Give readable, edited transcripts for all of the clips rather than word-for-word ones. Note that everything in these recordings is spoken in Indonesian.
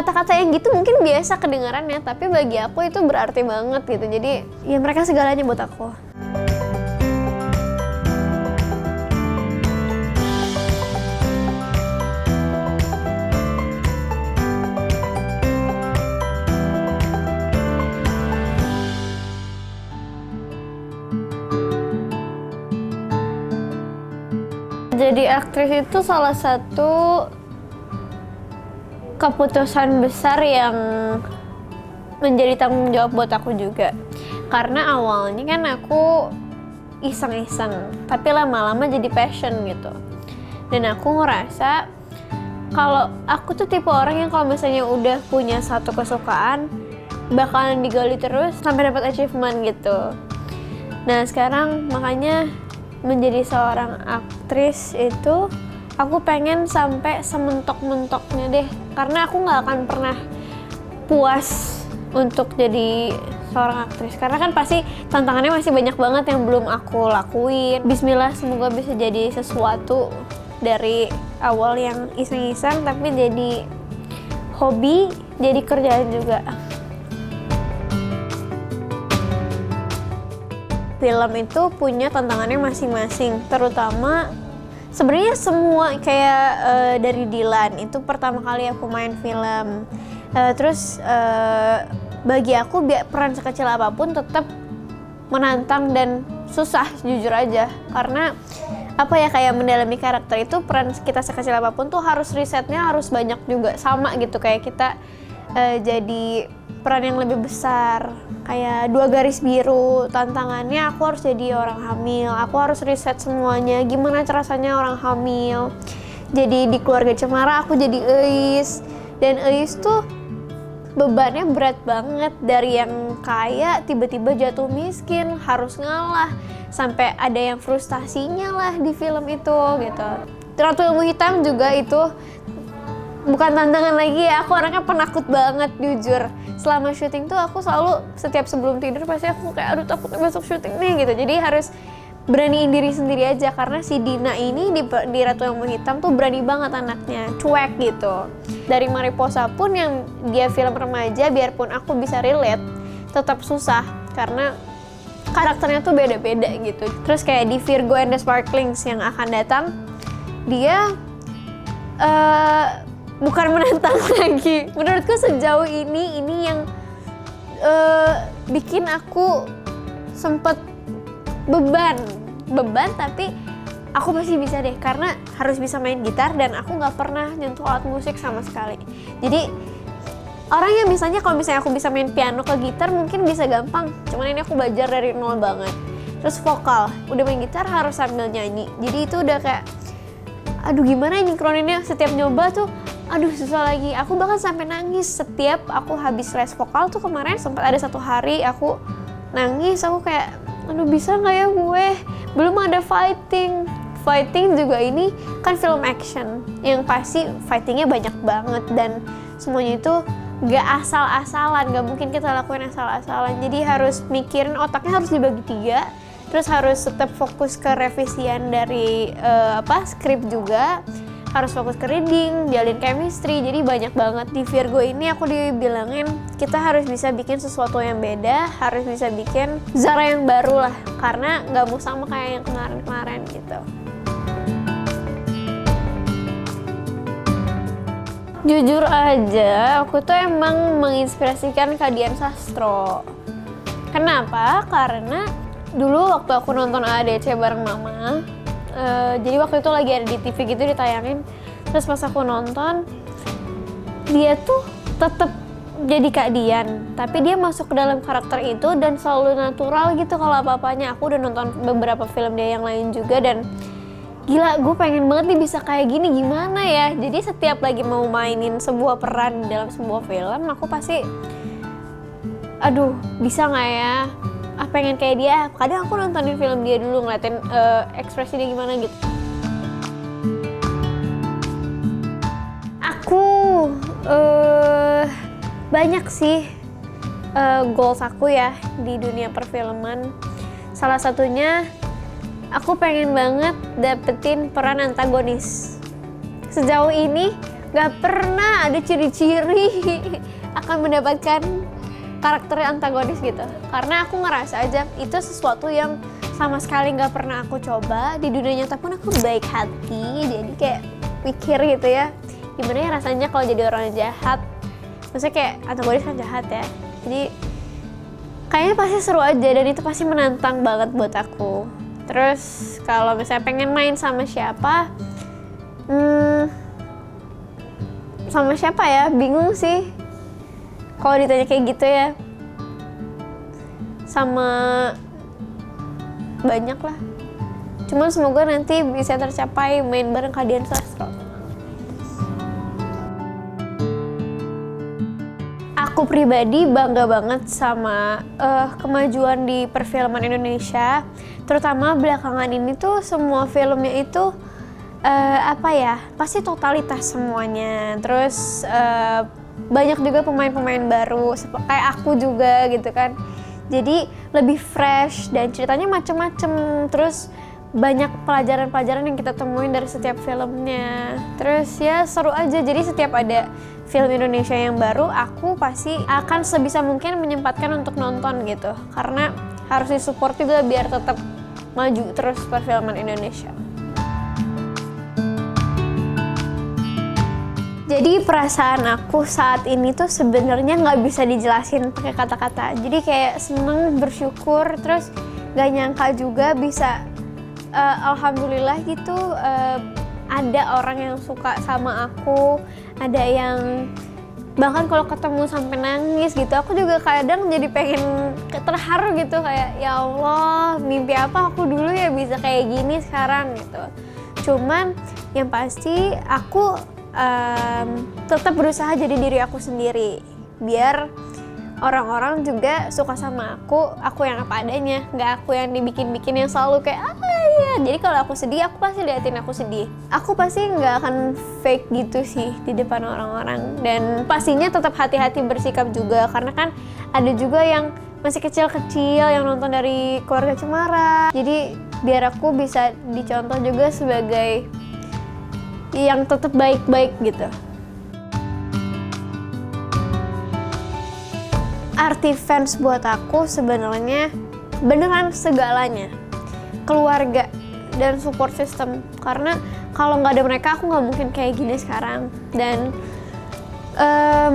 kata-kata yang gitu mungkin biasa kedengarannya, tapi bagi aku itu berarti banget gitu. Jadi ya mereka segalanya buat aku. Jadi aktris itu salah satu keputusan besar yang menjadi tanggung jawab buat aku juga. Karena awalnya kan aku iseng-iseng, tapi lama-lama jadi passion gitu. Dan aku ngerasa kalau aku tuh tipe orang yang kalau misalnya udah punya satu kesukaan, bakalan digali terus sampai dapat achievement gitu. Nah sekarang makanya menjadi seorang aktris itu aku pengen sampai sementok-mentoknya deh, karena aku nggak akan pernah puas untuk jadi seorang aktris, karena kan pasti tantangannya masih banyak banget yang belum aku lakuin. Bismillah, semoga bisa jadi sesuatu dari awal yang iseng-iseng tapi jadi hobi, jadi kerjaan juga. Film itu punya tantangannya masing-masing, terutama sebenarnya semua kayak dari Dilan itu pertama kali aku main film. Terus bagi aku peran sekecil apapun tetap menantang dan susah jujur aja, karena apa ya, kayak mendalami karakter itu peran kita sekecil apapun tuh harus risetnya harus banyak juga, sama gitu kayak kita jadi peran yang lebih besar, kayak 2 garis biru, tantangannya aku harus jadi orang hamil, aku harus riset semuanya, gimana rasanya orang hamil. Jadi di Keluarga Cemara aku jadi Eis, dan Eis tuh bebannya berat banget, dari yang kaya tiba-tiba jatuh miskin, harus ngalah, sampai ada yang frustasinya lah di film itu gitu. Ratu Ilmu Hitam juga itu bukan tantangan lagi ya, aku orangnya penakut banget jujur. Selama syuting tuh aku selalu setiap sebelum tidur pasti aku kayak aduh takut besok syuting nih gitu. Jadi harus beraniin diri sendiri aja, karena si Dina ini di Ratu Ilmu Hitam tuh berani banget anaknya, cuek gitu. Dari Mariposa pun yang dia film remaja, biarpun aku bisa relate, tetap susah karena karakternya tuh beda-beda gitu. Terus kayak di Virgo and the Sparklings yang akan datang, dia bukan menantang lagi. Menurutku sejauh ini yang bikin aku sempet beban, tapi aku pasti bisa deh, karena harus bisa main gitar dan aku nggak pernah nyentuh alat musik sama sekali. Jadi orang yang misalnya kalau misalnya aku bisa main piano ke gitar mungkin bisa gampang, cuman ini aku belajar dari nol banget. Terus vokal, udah main gitar harus sambil nyanyi, jadi itu udah kayak aduh gimana nynkroninnya, setiap nyoba tuh aduh susah lagi. Aku bahkan sampai nangis setiap aku habis les vokal tuh. Kemarin sempat ada 1 hari aku nangis, aku kayak aduh bisa nggak ya gue, belum ada fighting juga. Ini kan film action yang pasti fightingnya banyak banget, dan semuanya itu gak asal-asalan, gak mungkin kita lakuin asal-asalan. Jadi harus mikirin, otaknya harus dibagi 3, terus harus tetap fokus ke revisian dari skrip juga, harus fokus ke reading, jalin chemistry. Jadi banyak banget. Di Virgo ini aku dibilangin kita harus bisa bikin sesuatu yang beda, harus bisa bikin Zara yang baru lah, karena nggak mau sama kayak yang kemarin-kemarin gitu. Jujur aja, aku tuh emang menginspirasikan Kak Dian Sastro. Kenapa? Karena dulu waktu aku nonton AADC bareng Mama, jadi waktu itu lagi ada di TV gitu ditayangin, terus pas aku nonton, dia tuh tetep jadi Kak Dian, tapi dia masuk ke dalam karakter itu dan selalu natural gitu kalau apa-apanya. Aku udah nonton beberapa film dia yang lain juga, dan gila, gue pengen banget nih bisa kayak gini, gimana ya. Jadi setiap lagi mau mainin sebuah peran dalam sebuah film, aku pasti aduh bisa gak ya, pengen kayak dia. Kadang aku nontonin film dia dulu, ngeliatin ekspresi dia gimana gitu. Aku banyak sih goals aku ya di dunia perfilman. Salah satunya aku pengen banget dapetin peran antagonis. Sejauh ini gak pernah ada ciri-ciri akan mendapatkan karakter antagonis gitu. Karena aku ngerasa aja itu sesuatu yang sama sekali gak pernah aku coba. Di dunia nyata pun aku baik hati, jadi kayak mikir gitu ya, gimana ya rasanya kalau jadi orang jahat. Maksudnya kayak antagonis kan jahat ya, jadi kayaknya pasti seru aja dan itu pasti menantang banget buat aku. Terus kalau misalnya pengen main sama siapa, sama siapa ya, bingung sih kalau ditanya kayak gitu ya. Sama banyak lah, cuman semoga nanti bisa tercapai main bareng Kak Dian Sastro. Aku pribadi bangga banget sama kemajuan di perfilman Indonesia, terutama belakangan ini tuh semua filmnya itu pasti totalitas semuanya. Terus banyak juga pemain-pemain baru kayak aku juga gitu kan, jadi lebih fresh dan ceritanya macem-macem. Terus banyak pelajaran-pelajaran yang kita temuin dari setiap filmnya. Terus ya seru aja, jadi setiap ada film Indonesia yang baru, aku pasti akan sebisa mungkin menyempatkan untuk nonton gitu, karena harus disupport juga biar tetap maju terus perfilman Indonesia. Jadi perasaan aku saat ini tuh sebenarnya nggak bisa dijelasin pakai kata-kata. Jadi kayak seneng, bersyukur, terus gak nyangka juga bisa alhamdulillah gitu, ada orang yang suka sama aku, ada yang bahkan kalau ketemu sampai nangis gitu. Aku juga kadang jadi pengen terharu gitu, kayak ya Allah, mimpi apa aku dulu ya bisa kayak gini sekarang gitu. Cuman yang pasti aku tetap berusaha jadi diri aku sendiri, biar orang-orang juga suka sama aku yang apa adanya, nggak aku yang dibikin-bikin yang selalu kayak ya. Jadi kalau aku sedih, aku pasti liatin aku sedih. Aku pasti nggak akan fake gitu sih di depan orang-orang. Dan pastinya tetap hati-hati bersikap juga, karena kan ada juga yang masih kecil-kecil yang nonton dari keluarga cemara. Jadi biar aku bisa dicontoh juga sebagai yang tetap baik-baik gitu. Arti fans buat aku sebenarnya beneran segalanya, keluarga dan support system. Karena kalau nggak ada mereka, aku nggak mungkin kayak gini sekarang. Dan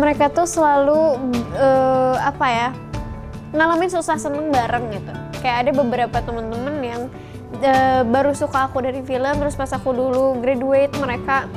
mereka tuh selalu ngalamin susah seneng bareng gitu. Kayak ada beberapa temen-temen yang baru suka aku dari film, terus pas aku dulu graduate, mereka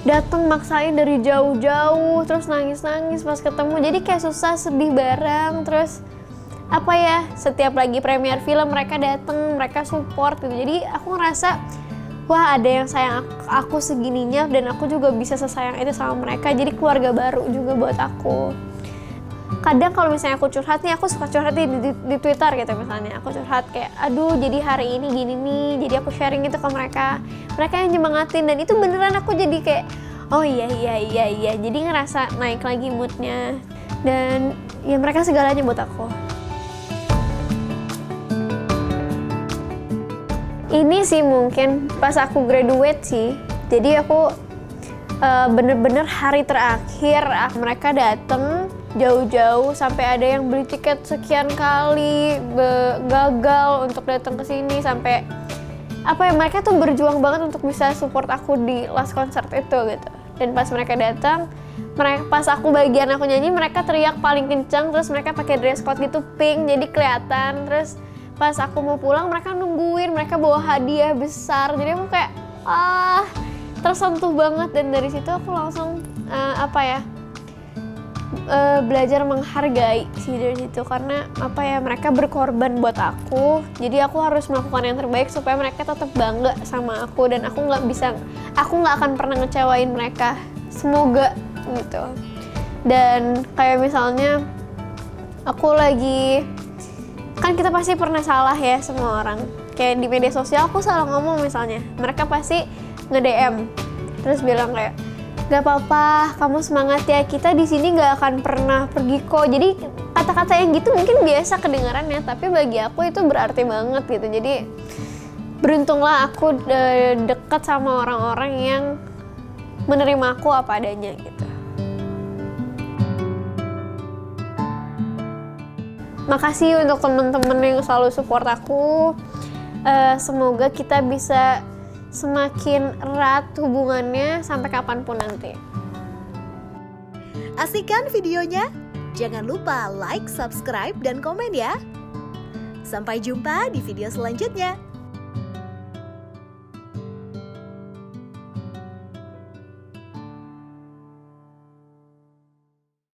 dateng maksain dari jauh-jauh, terus nangis-nangis pas ketemu. Jadi kayak susah sedih bareng. Terus setiap lagi premier film mereka dateng, mereka support gitu. Jadi aku ngerasa wah, ada yang sayang aku segininya, dan aku juga bisa sesayang itu sama mereka. Jadi keluarga baru juga buat aku. Kadang kalau misalnya aku curhat nih, aku suka curhat di Twitter gitu misalnya. Aku curhat kayak, aduh jadi hari ini gini nih, jadi aku sharing itu ke mereka. Mereka yang nyemangatin, dan itu beneran aku jadi kayak, oh iya. Jadi ngerasa naik lagi moodnya. Dan ya mereka segalanya buat aku. Ini sih mungkin pas aku graduate sih. Jadi aku bener-bener hari terakhir mereka dateng jauh-jauh, sampai ada yang beli tiket sekian kali, gagal untuk datang ke sini, sampai mereka tuh berjuang banget untuk bisa support aku di last concert itu gitu. Dan pas mereka datang, pas aku bagian aku nyanyi, mereka teriak paling kencang, terus mereka pakai dress code gitu pink, jadi kelihatan. Terus pas aku mau pulang, mereka nungguin, mereka bawa hadiah besar. Jadi aku kayak tersentuh banget, dan dari situ aku langsung belajar menghargai sih dari situ. Karena mereka berkorban buat aku, jadi aku harus melakukan yang terbaik supaya mereka tetap bangga sama aku, dan aku nggak akan pernah ngecewain mereka, semoga gitu. Dan kayak misalnya aku lagi, kan kita pasti pernah salah ya, semua orang kayak di media sosial aku salah ngomong misalnya, mereka pasti nge-DM terus bilang kayak, gak apa-apa, kamu semangat ya, kita di sini gak akan pernah pergi kok. Jadi kata-kata yang gitu mungkin biasa kedengarannya, tapi bagi aku itu berarti banget gitu. Jadi beruntunglah aku dekat sama orang-orang yang menerima aku apa adanya gitu. Makasih untuk teman-teman yang selalu support aku. Semoga kita bisa semakin erat hubungannya sampai kapanpun nanti. Asik kan videonya? Jangan lupa like, subscribe, dan komen ya. Sampai jumpa di video selanjutnya.